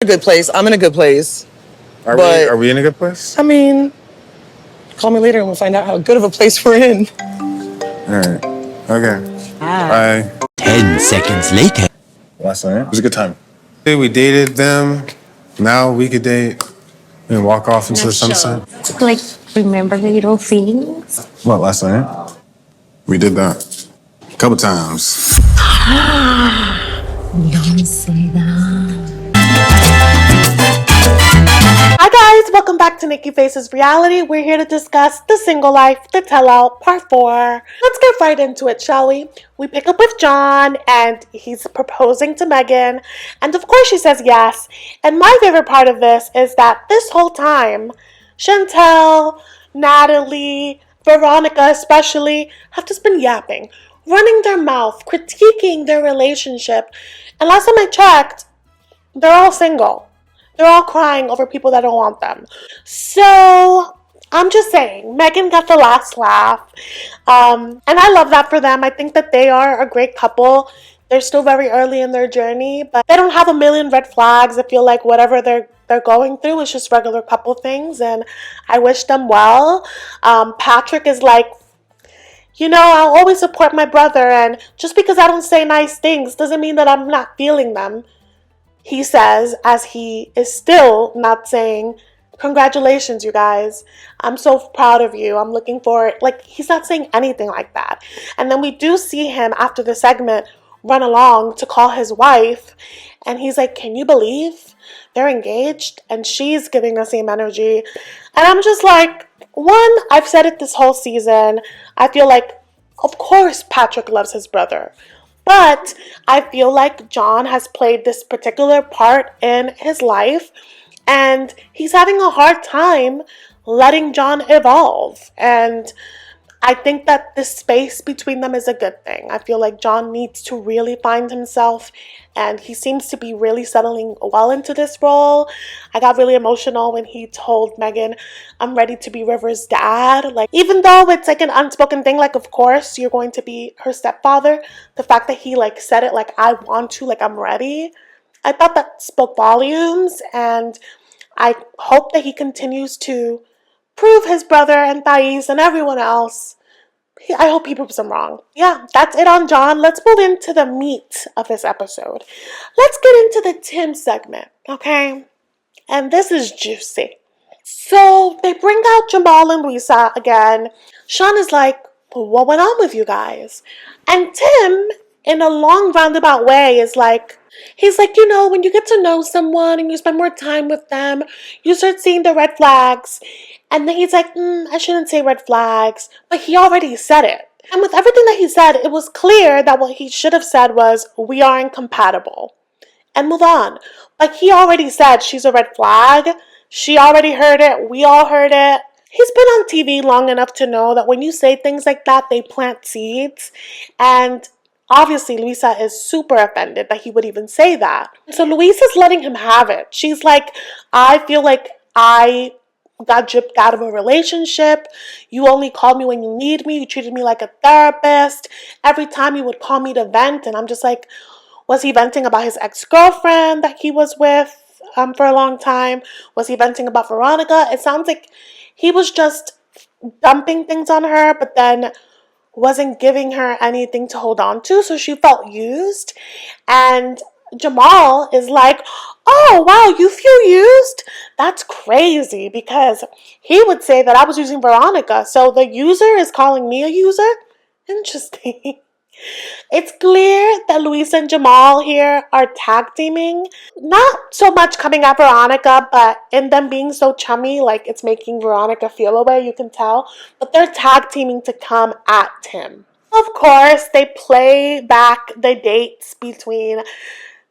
A good place. I'm in a good place. Are we in a good place? I mean, call me later and we'll find out how good of a place we're in. All right. Okay. Bye. 10 seconds later. Last night? It was a good time. We dated them. Now we could date and walk off into the sunset. Like, remember the little things? What, last night? We did that. A couple times. Don't say that. Hi guys, welcome back to Nikki Faces Reality. We're here to discuss The Single Life, The Tell-Out, Part 4. Let's get right into it, shall we? We pick up with John, and he's proposing to Megan, and of course she says yes. And my favorite part of this is that this whole time, Chantel, Natalie, Veronica especially, have just been yapping, running their mouth, critiquing their relationship. And last time I checked, they're all single. They're all crying over people that don't want them. So, I'm just saying, Megan got the last laugh. And I love that for them. I think that they are a great couple. They're still very early in their journey, but they don't have a million red flags. I feel like whatever they're going through is just regular couple things, and I wish them well. Patrick is like, I'll always support my brother, and just because I don't say nice things doesn't mean that I'm not feeling them. He says, as he is still not saying, congratulations, you guys. I'm so proud of you. I'm looking forward. Like, he's not saying anything like that. And then we do see him after the segment run along to call his wife. And he's like, can you believe they're engaged? And she's giving the same energy. And I'm just like, one, I've said it this whole season. I feel like, of course, Patrick loves his brother. But I feel like John has played this particular part in his life, and he's having a hard time letting John evolve. And I think that this space between them is a good thing. I feel like John needs to really find himself, and he seems to be really settling well into this role. I got really emotional when he told Megan, I'm ready to be River's dad. Like, even though it's like an unspoken thing, like, of course you're going to be her stepfather, the fact that he like said it like, I want to, like, I'm ready, I thought that spoke volumes. And I hope that he continues to prove his brother and Thais and everyone else. I hope he proves them wrong. Yeah, that's it on John. Let's move into the meat of this episode. Let's get into the Tim segment, okay? And this is juicy. So they bring out Jamal and Luisa again. Sean is like, what went on with you guys? And Tim, in a long roundabout way, is like, he's like, when you get to know someone and you spend more time with them, you start seeing the red flags. And then he's like, I shouldn't say red flags. But he already said it. And with everything that he said, it was clear that what he should have said was, we are incompatible. And move on. But he already said she's a red flag. She already heard it. We all heard it. He's been on TV long enough to know that when you say things like that, they plant seeds. And obviously, Luisa is super offended that he would even say that. So Luisa's letting him have it. She's like, I feel like I got gypped out of a relationship. You only called me when you need me. You treated me like a therapist. Every time you would call me to vent. And I'm just like, was he venting about his ex-girlfriend that he was with for a long time? Was he venting about Veronica? It sounds like he was just dumping things on her, but then wasn't giving her anything to hold on to, so she felt used. And Jamal is like, oh wow, you feel used? That's crazy, because he would say that I was using Veronica, so the user is calling me a user? Interesting. It's clear that Luisa and Jamal here are tag teaming. Not so much coming at Veronica, but in them being so chummy, like it's making Veronica feel away, you can tell. But they're tag teaming to come at Tim. Of course, they play back the dates between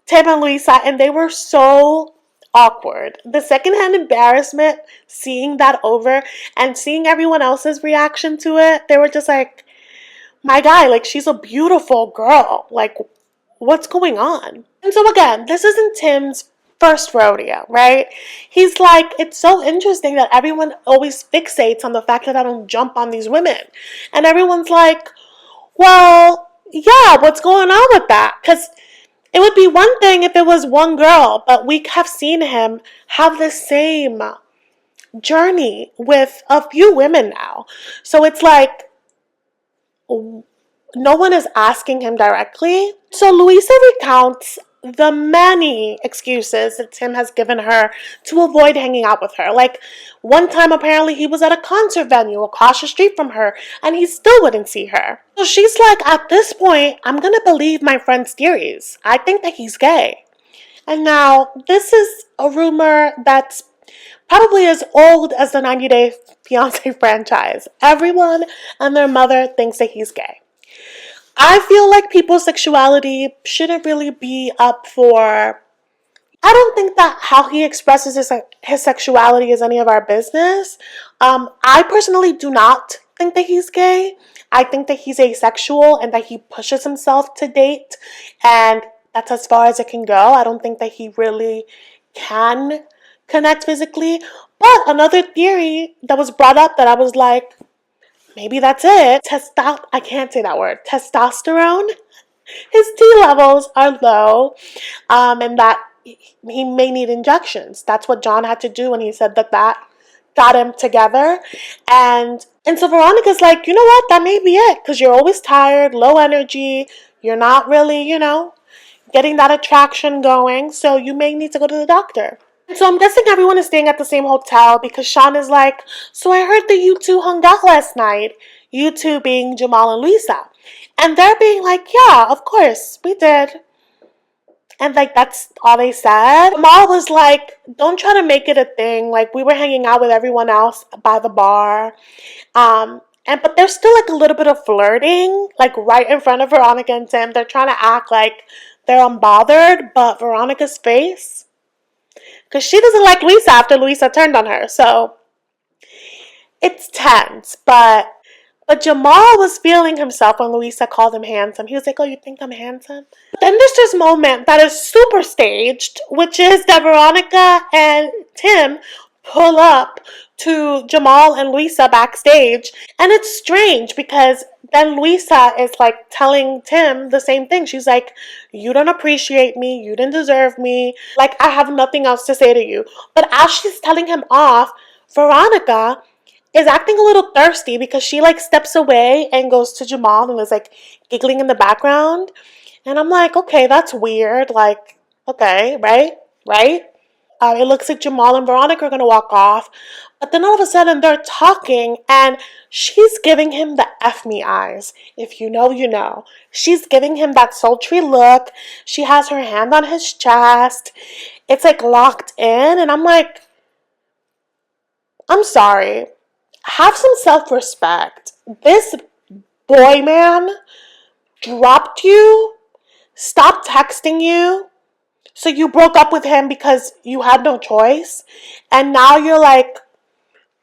Tim and Luisa, and they were so awkward. The secondhand embarrassment, seeing that over and seeing everyone else's reaction to it, they were just like, my guy, like, she's a beautiful girl. Like, what's going on? And so again, this isn't Tim's first rodeo, right? He's like, it's so interesting that everyone always fixates on the fact that I don't jump on these women. And everyone's like, well, yeah, what's going on with that? Because It would be one thing if it was one girl, but we have seen him have the same journey with a few women now. So it's like no one is asking him directly. So Luisa recounts the many excuses that Tim has given her to avoid hanging out with her. Like one time apparently he was at a concert venue across the street from her and he still wouldn't see her. So she's like, at this point, I'm gonna believe my friend's theories. I think that he's gay. And now this is a rumor that's probably as old as the 90 Day Fiance franchise. Everyone and their mother thinks that he's gay. I feel like people's sexuality shouldn't really be up for. I don't think that how he expresses his sexuality is any of our business. I personally do not think that he's gay. I think that he's asexual and that he pushes himself to date, and that's as far as it can go. I don't think that he really can connect physically. But another theory that was brought up that I was like, maybe that's it. I can't say that word. Testosterone. His T levels are low, and that he may need injections. That's what John had to do when he said that got him together. And so Veronica's like, you know what? That may be it, because you're always tired, low energy. You're not really, getting that attraction going. So you may need to go to the doctor. So I'm guessing everyone is staying at the same hotel because Sean is like, so I heard that you two hung out last night. You two being Jamal and Luisa. And they're being like, yeah, of course, we did. And like, that's all they said. Jamal was like, don't try to make it a thing. Like, we were hanging out with everyone else by the bar. But there's still like a little bit of flirting, like right in front of Veronica and Tim. They're trying to act like they're unbothered, but Veronica's face, because she doesn't like Luisa after Luisa turned on her. So it's tense, but Jamal was feeling himself when Luisa called him handsome. He was like, oh, you think I'm handsome? Then there's this moment that is super staged, which is that Veronica and Tim pull up to Jamal and Luisa backstage. And it's strange because then Luisa is like telling Tim the same thing. She's like, you don't appreciate me. You didn't deserve me. Like, I have nothing else to say to you. But as she's telling him off, Veronica is acting a little thirsty because she like steps away and goes to Jamal and is like giggling in the background. And I'm like, okay, that's weird. Like, okay, right? It looks like Jamal and Veronica are going to walk off. But then all of a sudden they're talking and she's giving him the F me eyes. If you know, you know. She's giving him that sultry look. She has her hand on his chest. It's like locked in. And I'm like, I'm sorry. Have some self-respect. This boy man dropped you, stopped texting you, so you broke up with him because you had no choice, and now you're like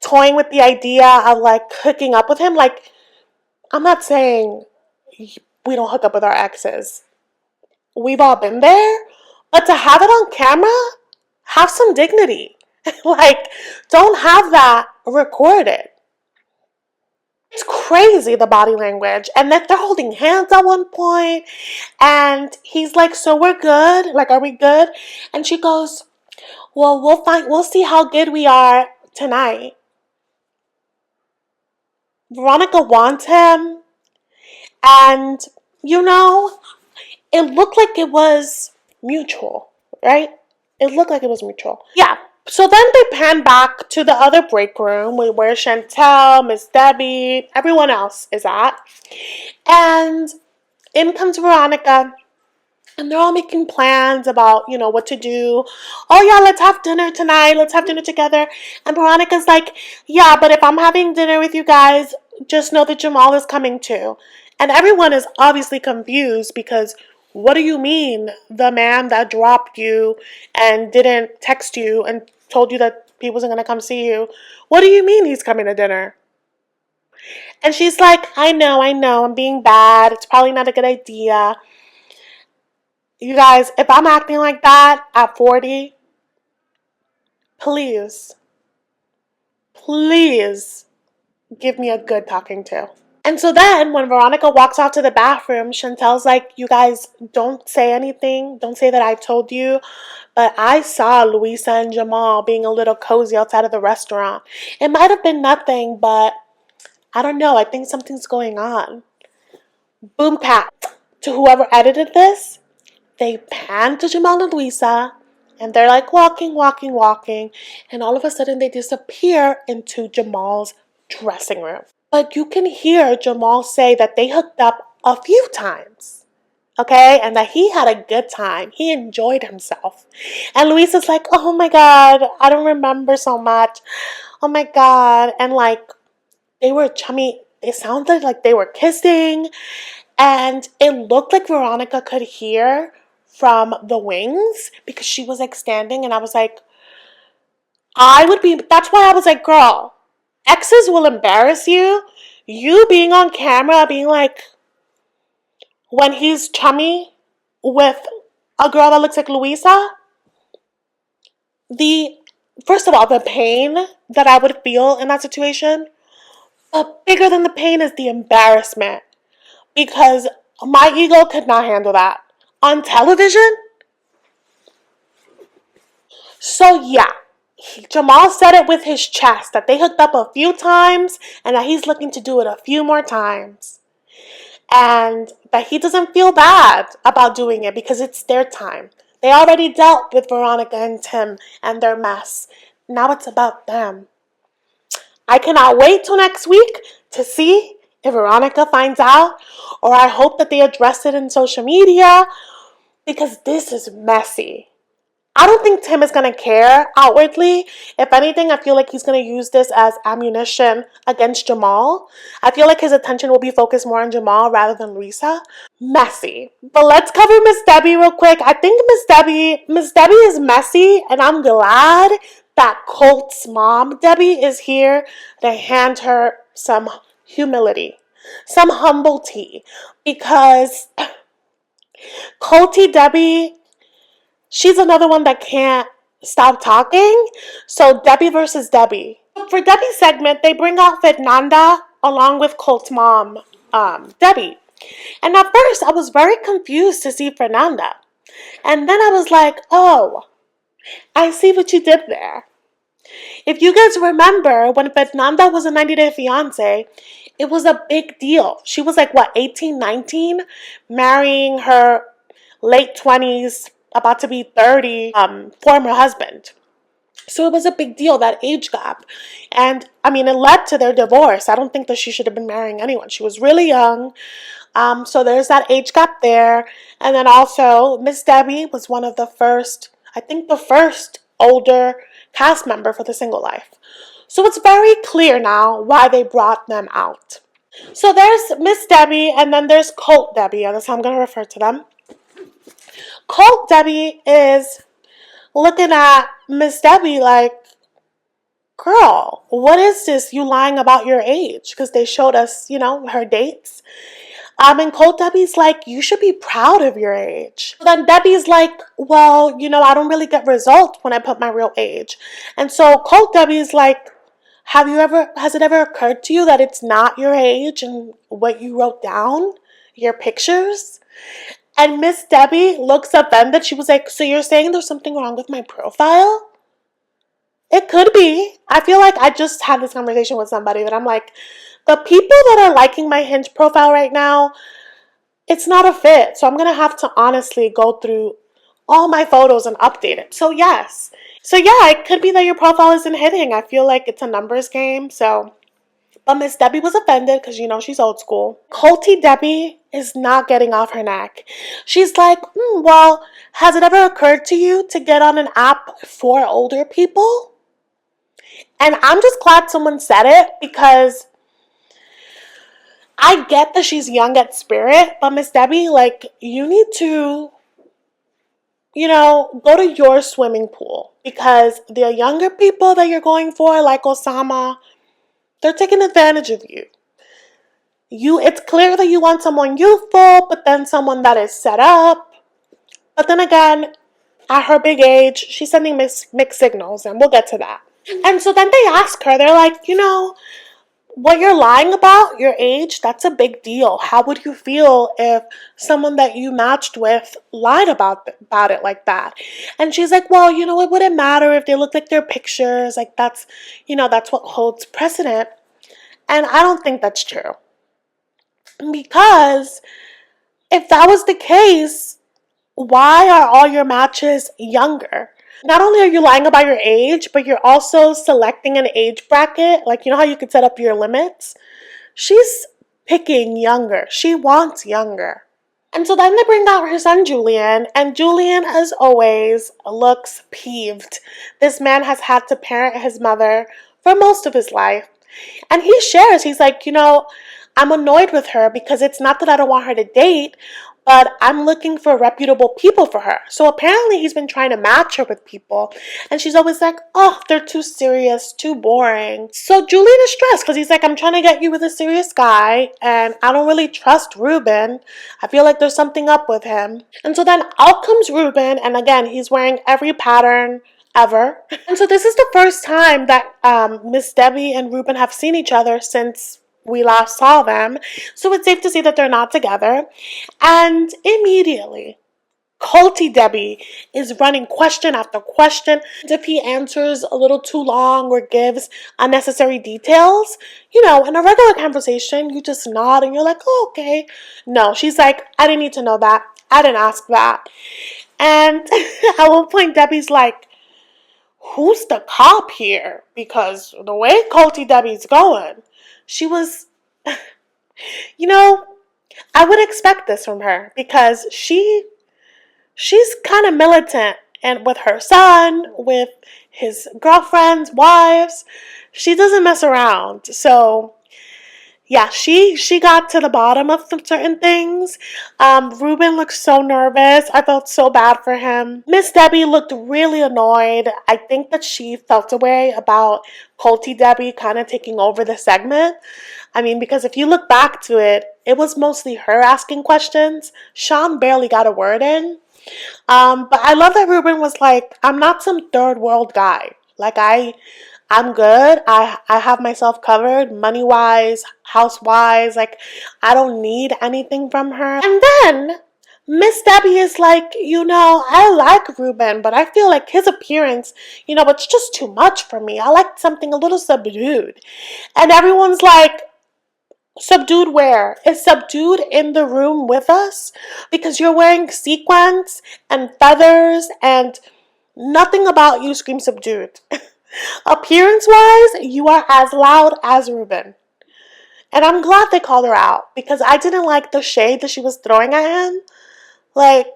toying with the idea of like hooking up with him. Like, I'm not saying we don't hook up with our exes. We've all been there, but to have it on camera, have some dignity. Like, don't have that recorded. It's crazy, the body language. And that they're holding hands at one point. And he's like, so we're good? Like, are we good? And she goes, well, we'll see how good we are tonight. Veronica wants him. And, it looked like it was mutual, right? It looked like it was mutual. Yeah. So then they pan back to the other break room where Chantel, Miss Debbie, everyone else is at. And in comes Veronica. And they're all making plans about, what to do. Oh, yeah, let's have dinner tonight. Let's have dinner together. And Veronica's like, yeah, but if I'm having dinner with you guys, just know that Jamal is coming too. And everyone is obviously confused because what do you mean the man that dropped you and didn't text you and told you that he wasn't going to come see you? What do you mean he's coming to dinner? And she's like, I know, I'm being bad. It's probably not a good idea. You guys, if I'm acting like that at 40, please give me a good talking to. And so then when Veronica walks off to the bathroom, Chantel's like, you guys don't say anything. Don't say that I told you. But I saw Luisa and Jamal being a little cozy outside of the restaurant. It might have been nothing, but I don't know. I think something's going on. Boom cat. To whoever edited this, they pan to Jamal and Luisa, and they're like walking, walking, walking, and all of a sudden they disappear into Jamal's dressing room. But you can hear Jamal say that they hooked up a few times, okay, and that he had a good time. He enjoyed himself. And Luisa's like, oh my God, I don't remember so much. Oh my God. And like, they were chummy. It sounded like they were kissing. And it looked like Veronica could hear from the wings because she was like standing, and I was like, that's why I was like, girl, exes will embarrass you. You being on camera, being like, when he's chummy with a girl that looks like Luisa, first of all, the pain that I would feel in that situation, but bigger than the pain is the embarrassment. Because my ego could not handle that. On television? So yeah, Jamal said it with his chest that they hooked up a few times and that he's looking to do it a few more times. And that he doesn't feel bad about doing it because it's their time. They already dealt with Veronica and Tim and their mess. Now it's about them. I cannot wait till next week to see if Veronica finds out, or I hope that they address it in social media, because this is messy. I don't think Tim is going to care outwardly. If anything, I feel like he's going to use this as ammunition against Jamal. I feel like his attention will be focused more on Jamal rather than Luisa. Messy. But let's cover Miss Debbie real quick. I think Miss Debbie is messy, and I'm glad that Colt's mom, Debbie, is here to hand her some humility, some humble tea, because Colty Debbie, she's another one that can't stop talking. So Debbie versus Debbie. For Debbie's segment, they bring out Fernanda along with Colt's mom, Debbie. And at first, I was very confused to see Fernanda. And then I was like, oh, I see what you did there. If you guys remember, when Fernanda was a 90-Day Fiancé, it was a big deal. She was like, 18, 19, marrying her late 20s, about to be 30, former husband. So it was a big deal, that age gap. And I mean, it led to their divorce. I don't think that she should have been marrying anyone. She was really young. So there's that age gap there. And then also, Miss Debbie was one of the first, I think the first older cast member for The Single Life. So it's very clear now why they brought them out. So there's Miss Debbie, and then there's Colt Debbie. That's how I'm going to refer to them. Colt Debbie is looking at Miss Debbie like, girl, what is this? You lying about your age? Because they showed us, her dates. And Colt Debbie's like, you should be proud of your age. Then Debbie's like, well, I don't really get results when I put my real age. And so Colt Debbie's like, has it ever occurred to you that it's not your age and what you wrote down, your pictures? And Miss Debbie looks offended. She was like, so you're saying there's something wrong with my profile? It could be. I feel like I just had this conversation with somebody that I'm like, the people that are liking my Hinge profile right now, it's not a fit. So I'm going to have to honestly go through all my photos and update it. So yes. So yeah, it could be that your profile isn't hitting. I feel like it's a numbers game. But Miss Debbie was offended because, she's old school. Colty Debbie is not getting off her neck. She's like, well, has it ever occurred to you to get on an app for older people? And I'm just glad someone said it, because I get that she's young at spirit, but Miss Debbie, you need to, go to your swimming pool, because the younger people that you're going for, like Osama, they're taking advantage of you. It's clear that you want someone youthful, but then someone that is set up. But then again, at her big age, she's sending mixed signals, and we'll get to that. And so then they ask her, they're like, what you're lying about, your age, that's a big deal. How would you feel if someone that you matched with lied about it like that? And she's like, well, it wouldn't matter if they look like their pictures. Like that's what holds precedent. And I don't think that's true. Because if that was the case, why are all your matches younger? Not only are you lying about your age, but you're also selecting an age bracket. Like, how you could set up your limits? She's picking younger. She wants younger. And so then they bring out her son Julian, and Julian, as always, looks peeved. This man has had to parent his mother for most of his life. And he shares, he's like, I'm annoyed with her because it's not that I don't want her to date, but I'm looking for reputable people for her. So apparently he's been trying to match her with people, and she's always like, oh, they're too serious, too boring. So Julian is stressed because he's like, I'm trying to get you with a serious guy, and I don't really trust Ruben. I feel like there's something up with him. And so then out comes Ruben, and again, he's wearing every pattern ever. And so this is the first time that Miss Debbie and Ruben have seen each other since we last saw them. So it's safe to say that they're not together. And immediately, culty Debbie is running question after question. If he answers a little too long or gives unnecessary details, in a regular conversation, you just nod and you're like, oh, okay. No, she's like, I didn't need to know that. I didn't ask that. And at one point, Debbie's like, who's the cop here? Because the way culty Debbie's going, she was, I would expect this from her because she's kind of militant, and with her son, with his girlfriends, wives, she doesn't mess around. So yeah, she got to the bottom of some certain things. Ruben looked so nervous. I felt so bad for him. Miss Debbie looked really annoyed. I think that she felt a way about culty Debbie kind of taking over the segment. I mean, because if you look back to it, it was mostly her asking questions. Sean barely got a word in. But I love that Ruben was like, I'm not some third world guy. Like, I'm good. I have myself covered money-wise, house-wise. Like, I don't need anything from her. And then Miss Debbie is like, I like Ruben, but I feel like his appearance, it's just too much for me. I like something a little subdued. And everyone's like, subdued where? Is subdued in the room with us? Because you're wearing sequins and feathers and nothing about you screams subdued. Appearance-wise, you are as loud as Ruben. And I'm glad they called her out because I didn't like the shade that she was throwing at him. Like,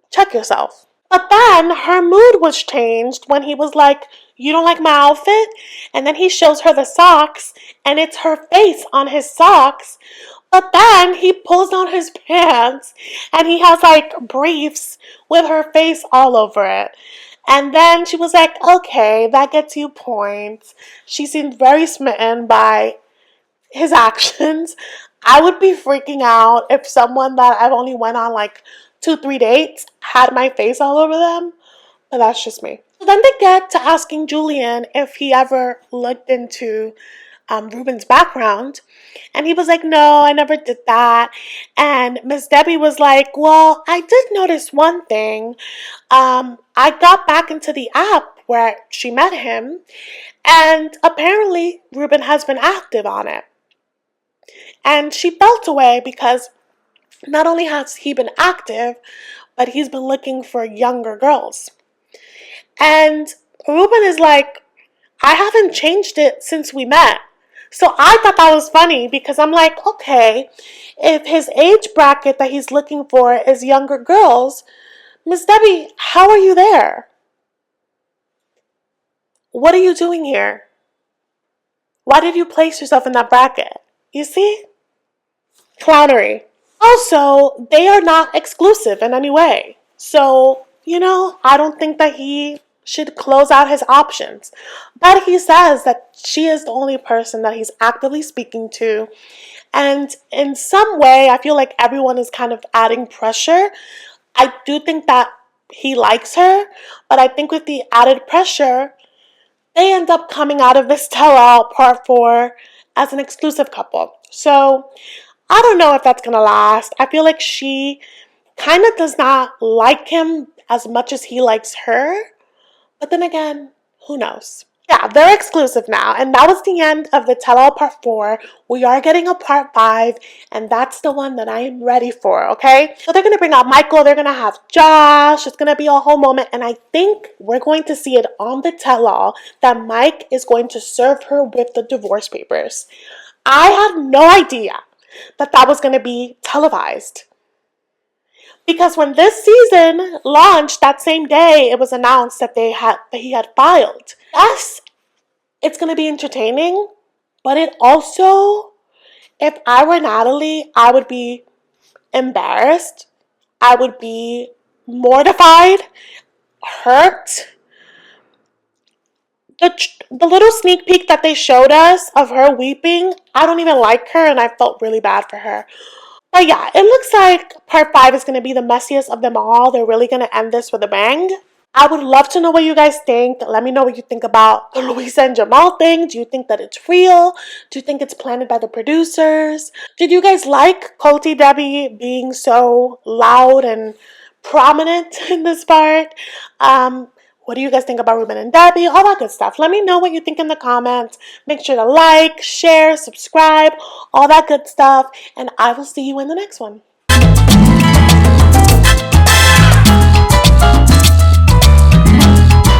check yourself. But then her mood was changed when he was like, you don't like my outfit? And then he shows her the socks, and it's her face on his socks. But then he pulls down his pants, and he has like briefs with her face all over it. And then she was like, okay, that gets you points. She seemed very smitten by his actions. I would be freaking out if someone that I've only went on like 2-3 dates had my face all over them. But that's just me. So then they get to asking Julian if he ever looked into Ruben's background. And he was like, no, I never did that. And Miss Debbie was like, well, I did notice one thing. I got back into the app where she met him, and apparently Ruben has been active on it. And she felt away because not only has he been active, but he's been looking for younger girls. And Ruben is like, I haven't changed it since we met. So I thought that was funny because I'm like, okay, if his age bracket that he's looking for is younger girls, Miss Debbie, how are you there? What are you doing here? Why did you place yourself in that bracket? You see? Clownery. Also, they are not exclusive in any way. So, I don't think that he should close out his options. But he says that she is the only person that he's actively speaking to. And in some way, I feel like everyone is kind of adding pressure. I do think that he likes her, but I think with the added pressure, they end up coming out of this tell-all part 4 as an exclusive couple. So I don't know if that's gonna last. I feel like she kind of does not like him as much as he likes her. But then again, who knows? Yeah, they're exclusive now. And that was the end of the tell-all part 4. We are getting a part 5, and that's the one that I am ready for, okay? So they're going to bring out Michael. They're going to have Josh. It's going to be a whole moment. And I think we're going to see it on the tell-all that Mike is going to serve her with the divorce papers. I had no idea that that was going to be televised. Because when this season launched, that same day, it was announced that he had filed. Yes, it's going to be entertaining, but it also, if I were Natalie, I would be embarrassed. I would be mortified, hurt. The little sneak peek that they showed us of her weeping, I don't even like her, and I felt really bad for her. But yeah, it looks like part 5 is going to be the messiest of them all. They're really going to end this with a bang. I would love to know what you guys think. Let me know what you think about the Luisa and Jamal thing. Do you think that it's real? Do you think it's planned by the producers? Did you guys like Colty Debbie being so loud and prominent in this part? What do you guys think about Ruben and Debbie? All that good stuff. Let me know what you think in the comments. Make sure to like, share, subscribe, all that good stuff. And I will see you in the next one.